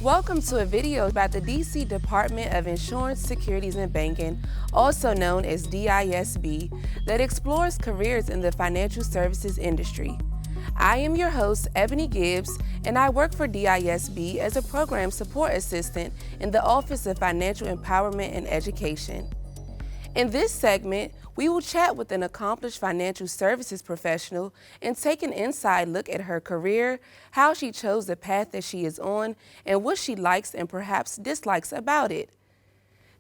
Welcome to a video about the DC Department of Insurance, Securities, and Banking, also known as DISB, that explores careers in the financial services industry. I am your host, Ebony Gibbs, and I work for DISB as a program support assistant in the Office of Financial Empowerment and Education. In this segment, we will chat with an accomplished financial services professional and take an inside look at her career, how she chose the path that she is on, and what she likes and perhaps dislikes about it.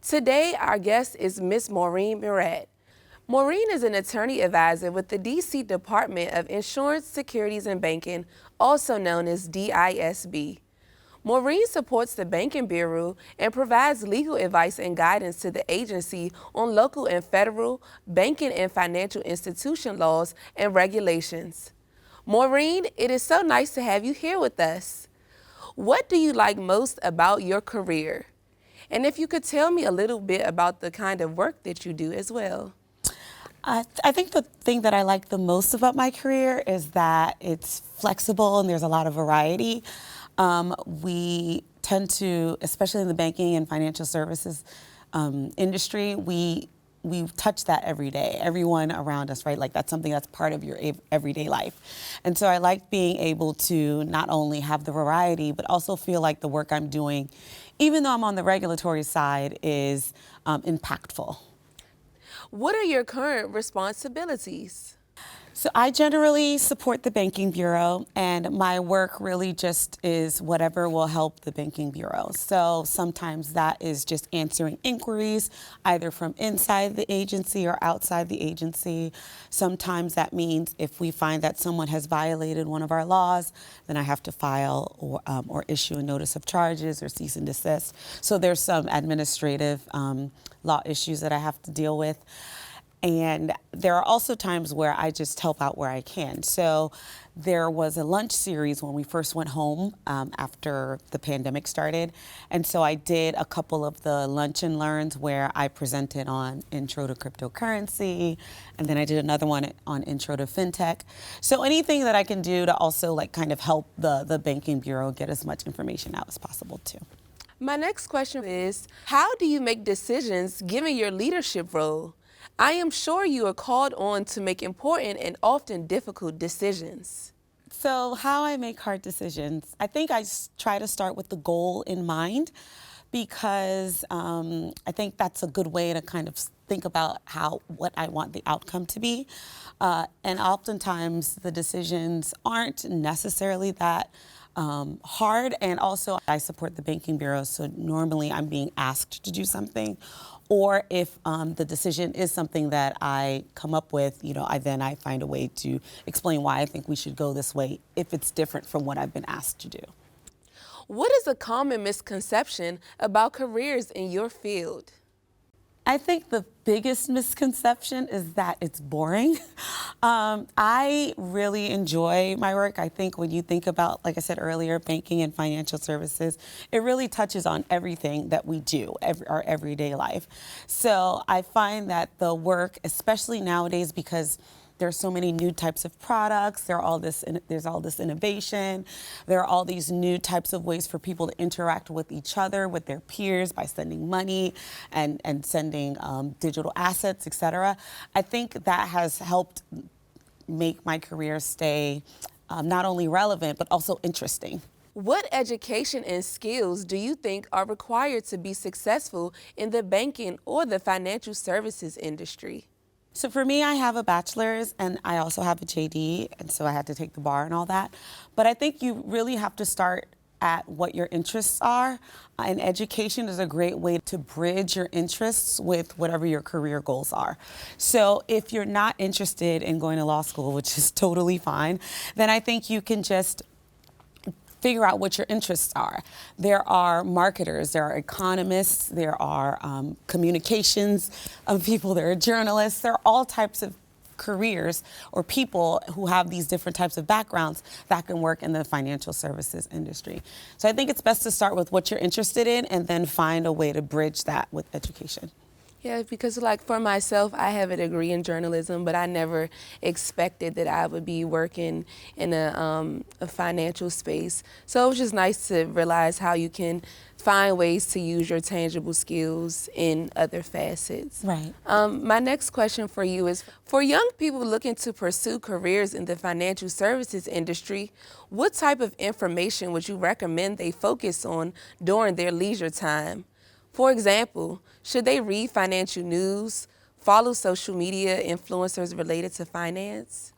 Today, our guest is Ms. Maureen Murat. Maureen is an attorney advisor with the DC Department of Insurance, Securities, and Banking, also known as DISB. Maureen supports the Banking Bureau and provides legal advice and guidance to the agency on local and federal banking and financial institution laws and regulations. Maureen, it is so nice to have you here with us. What do you like most about your career? And if you could tell me a little bit about the kind of work that you do as well. I think the thing that I like the most about my career is that it's flexible and there's a lot of variety. We tend to, especially in the banking and financial services industry, we touch that every day. Everyone around us, right? Like that's something that's part of your everyday life. And so I like being able to not only have the variety, but also feel like the work I'm doing, even though I'm on the regulatory side, is impactful. What are your current responsibilities? So I generally support the Banking Bureau, and my work really just is whatever will help the Banking Bureau. So sometimes that is just answering inquiries, either from inside the agency or outside the agency. Sometimes that means if we find that someone has violated one of our laws, then I have to file or issue a notice of charges or cease and desist. So there's some administrative law issues that I have to deal with. And there are also times where I just help out where I can. So there was a lunch series when we first went home after the pandemic started. And so I did a couple of the lunch and learns where I presented on intro to cryptocurrency. And then I did another one on intro to fintech. So anything that I can do to also like kind of help the Banking Bureau get as much information out as possible too. My next question is, how do you make decisions given your leadership role? I am sure you are called on to make important and often difficult decisions. So how I make hard decisions, I think I try to start with the goal in mind because I think that's a good way to kind of think about what I want the outcome to be. And oftentimes the decisions aren't necessarily that hard. And also I support the Banking Bureau, so normally I'm being asked to do something. Or if the decision is something that I come up with, I find a way to explain why I think we should go this way if it's different from what I've been asked to do. What is a common misconception about careers in your field? I think the biggest misconception is that it's boring. I really enjoy my work. I think when you think about, like I said earlier, banking and financial services, it really touches on everything that we do, our everyday life. So I find that the work, especially nowadays, because there's so many new types of products, there's all this innovation, there are all these new types of ways for people to interact with each other, with their peers, by sending money and sending digital assets, et cetera. I think that has helped make my career stay not only relevant, but also interesting. What education and skills do you think are required to be successful in the banking or the financial services industry? So for me, I have a bachelor's and I also have a JD, and so I had to take the bar and all that. But I think you really have to start at what your interests are. And education is a great way to bridge your interests with whatever your career goals are. So if you're not interested in going to law school, which is totally fine, then I think you can just figure out what your interests are. There are marketers, there are economists, there are communications people, there are journalists, there are all types of careers or people who have these different types of backgrounds that can work in the financial services industry. So I think it's best to start with what you're interested in and then find a way to bridge that with education. Yeah, because like for myself, I have a degree in journalism, but I never expected that I would be working in a financial space. So it was just nice to realize how you can find ways to use your tangible skills in other facets. Right. My next question for you is, for young people looking to pursue careers in the financial services industry, what type of information would you recommend they focus on during their leisure time? For example, should they read financial news, follow social media influencers related to finance?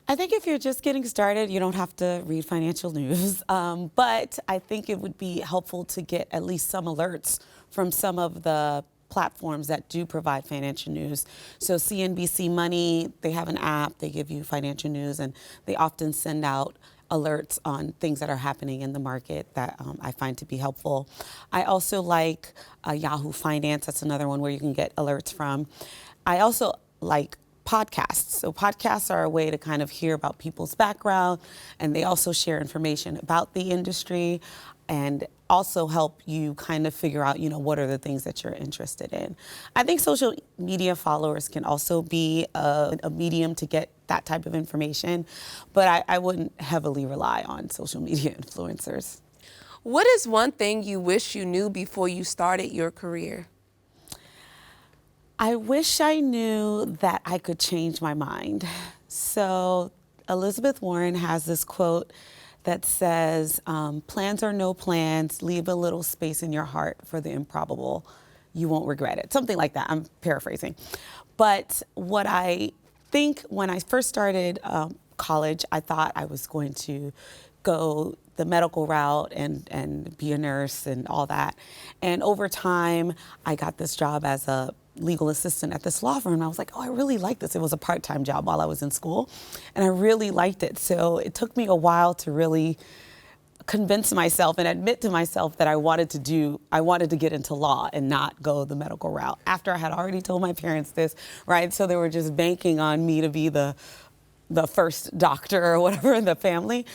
I think if you're just getting started, you don't have to read financial news. But I think it would be helpful to get at least some alerts from some of the platforms that do provide financial news. So CNBC Money, they have an app, they give you financial news, and they often send out alerts on things that are happening in the market that I find to be helpful. I also like Yahoo Finance. That's another one where you can get alerts from. I also like podcasts. So podcasts are a way to kind of hear about people's background, and they also share information about the industry and also help you kind of figure out, what are the things that you're interested in. I think social media followers can also be a medium to get that type of information, but I wouldn't heavily rely on social media influencers. What is one thing you wish you knew before you started your career? I wish I knew that I could change my mind. So Elizabeth Warren has this quote that says, plans are no plans, leave a little space in your heart for the improbable. You won't regret it. Something like that, I'm paraphrasing. But what I think when I first started college, I thought I was going to go the medical route and be a nurse and all that. And over time, I got this job as a legal assistant at this law firm. And I was like, oh, I really like this. It was a part-time job while I was in school, and I really liked it. So it took me a while to really convince myself and admit to myself that I wanted to get into law and not go the medical route after I had already told my parents this, right? So they were just banking on me to be the first doctor or whatever in the family.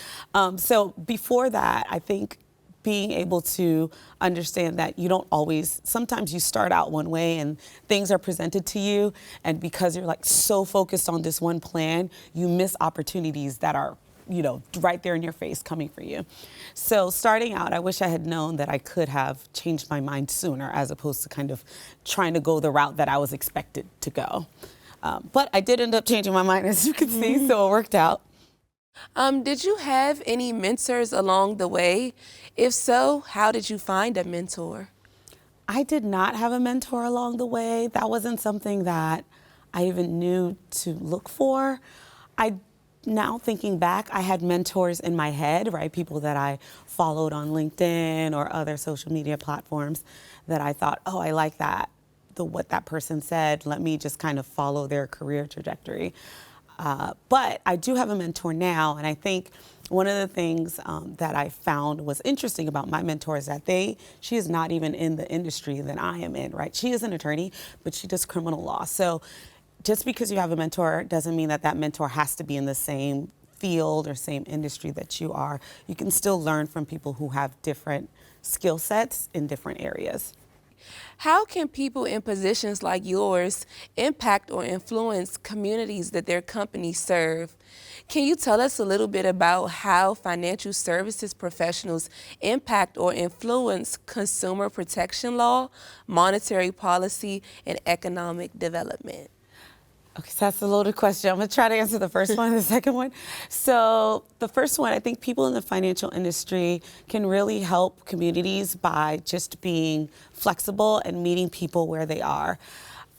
So before that, I think being able to understand that you don't always, sometimes you start out one way and things are presented to you, and because you're like so focused on this one plan, you miss opportunities that are, right there in your face coming for you. So starting out, I wish I had known that I could have changed my mind sooner as opposed to kind of trying to go the route that I was expected to go. But I did end up changing my mind, as you can see, so it worked out. Did you have any mentors along the way? If so, how did you find a mentor? I did not have a mentor along the way. That wasn't something that I even knew to look for. Now thinking back, I had mentors in my head, right? People that I followed on LinkedIn or other social media platforms that I thought, oh, I like that, what that person said. Let me just kind of follow their career trajectory. But I do have a mentor now, and I think one of the things that I found was interesting about my mentor is that she is not even in the industry that I am in, right? She is an attorney, but she does criminal law. So just because you have a mentor doesn't mean that mentor has to be in the same field or same industry that you are. You can still learn from people who have different skill sets in different areas. How can people in positions like yours impact or influence communities that their companies serve? Can you tell us a little bit about how financial services professionals impact or influence consumer protection law, monetary policy, and economic development? Okay, so that's a loaded question. I'm going to try to answer the first one and the second one. So the first one, I think people in the financial industry can really help communities by just being flexible and meeting people where they are.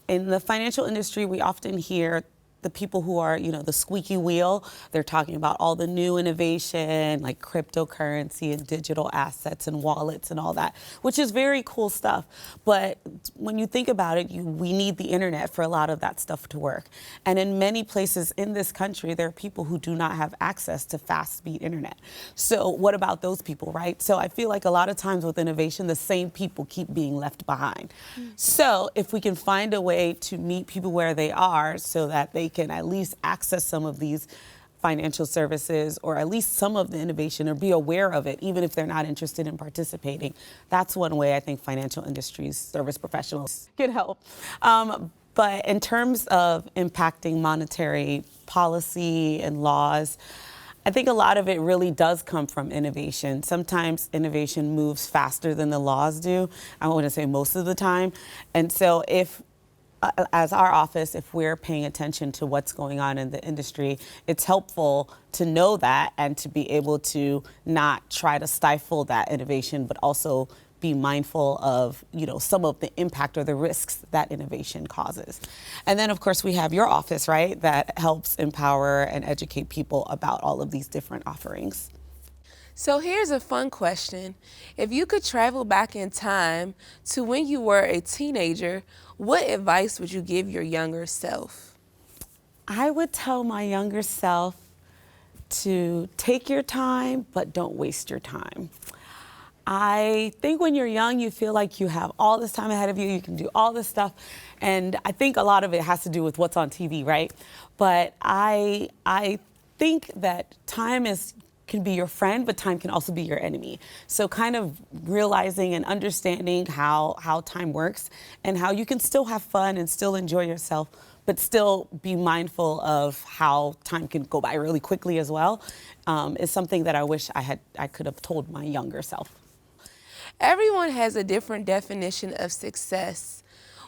In the financial industry, we often hear the people who are, the squeaky wheel. They're talking about all the new innovation, like cryptocurrency and digital assets and wallets and all that, which is very cool stuff. But when you think about it, we need the internet for a lot of that stuff to work. And in many places in this country, there are people who do not have access to fast speed internet. So what about those people, right? So I feel like a lot of times with innovation, the same people keep being left behind. So if we can find a way to meet people where they are so that they can at least access some of these financial services, or at least some of the innovation, or be aware of it, even if they're not interested in participating. That's one way I think financial industries, service professionals can help. But in terms of impacting monetary policy and laws, I think a lot of it really does come from innovation. Sometimes innovation moves faster than the laws do. I want to say most of the time. And so if as our office, if we're paying attention to what's going on in the industry, it's helpful to know that and to be able to not try to stifle that innovation, but also be mindful of, some of the impact or the risks that innovation causes. And then, of course, we have your office, right, that helps empower and educate people about all of these different offerings. So here's a fun question. If you could travel back in time to when you were a teenager, what advice would you give your younger self? I would tell my younger self to take your time, but don't waste your time. I think when you're young, you feel like you have all this time ahead of you, you can do all this stuff. And I think a lot of it has to do with what's on TV, right? But I think that time can be your friend, but time can also be your enemy. So kind of realizing and understanding how time works and how you can still have fun and still enjoy yourself, but still be mindful of how time can go by really quickly as well, is something that I wish I could have told my younger self. Everyone has a different definition of success.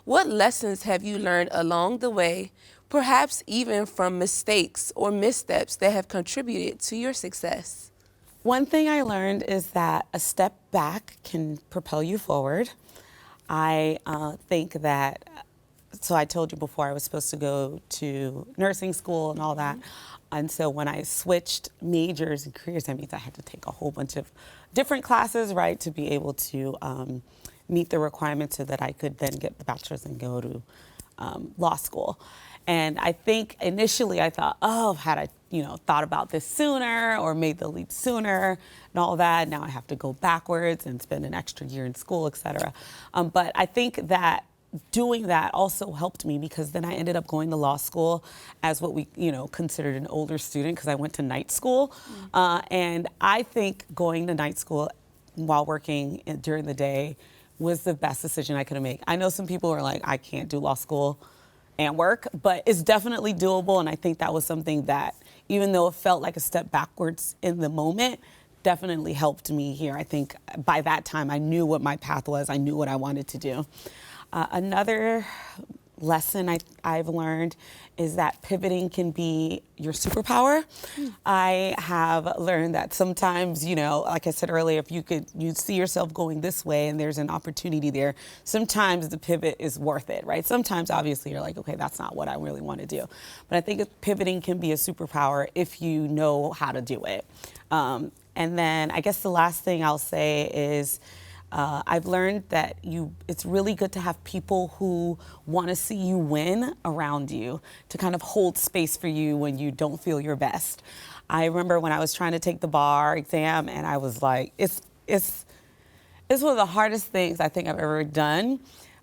What lessons have you learned along the way, perhaps even from mistakes or missteps that have contributed to your success? One thing I learned is that a step back can propel you forward. I think that, so I told you before I was supposed to go to nursing school and all that. And so when I switched majors and careers, that means I had to take a whole bunch of different classes, right, to be able to meet the requirements so that I could then get the bachelor's and go to law school. And I think initially I thought, had I, thought about this sooner or made the leap sooner and all that, now I have to go backwards and spend an extra year in school, et cetera. But I think that doing that also helped me, because then I ended up going to law school as what we, considered an older student, because I went to night school. And I think going to night school while working during the day was the best decision I could have made. I know some people are like, I can't do law school and work, but it's definitely doable. And I think that was something that, even though it felt like a step backwards in the moment, definitely helped me here. I think by that time I knew what my path was. I knew what I wanted to do. Another lesson I've learned is that pivoting can be your superpower. I have learned that sometimes, like I said earlier, if you see yourself going this way and there's an opportunity there, sometimes the pivot is worth it, right? Sometimes obviously you're like, okay, that's not what I really want to do. But I think pivoting can be a superpower if you know how to do it. And then I guess the last thing I'll say is, I've learned that it's really good to have people who want to see you win around you, to kind of hold space for you when you don't feel your best. I remember when I was trying to take the bar exam, and I was like, it's one of the hardest things I think I've ever done.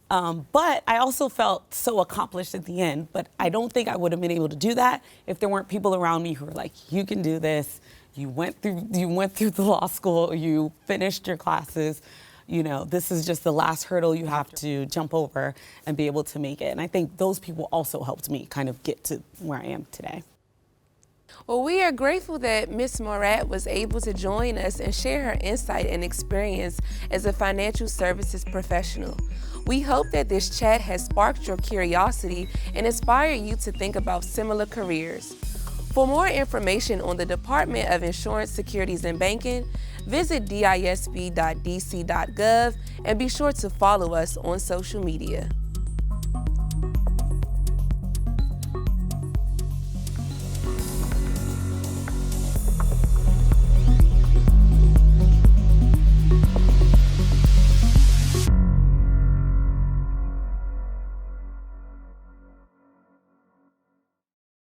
But I also felt so accomplished at the end. But I don't think I would have been able to do that if there weren't people around me who were like, you can do this. You went through the law school. You finished your classes. This is just the last hurdle you have to jump over and be able to make it. And I think those people also helped me kind of get to where I am today. Well, we are grateful that Ms. Murat was able to join us and share her insight and experience as a financial services professional. We hope that this chat has sparked your curiosity and inspired you to think about similar careers. For more information on the Department of Insurance, Securities, and Banking, visit disb.dc.gov and be sure to follow us on social media.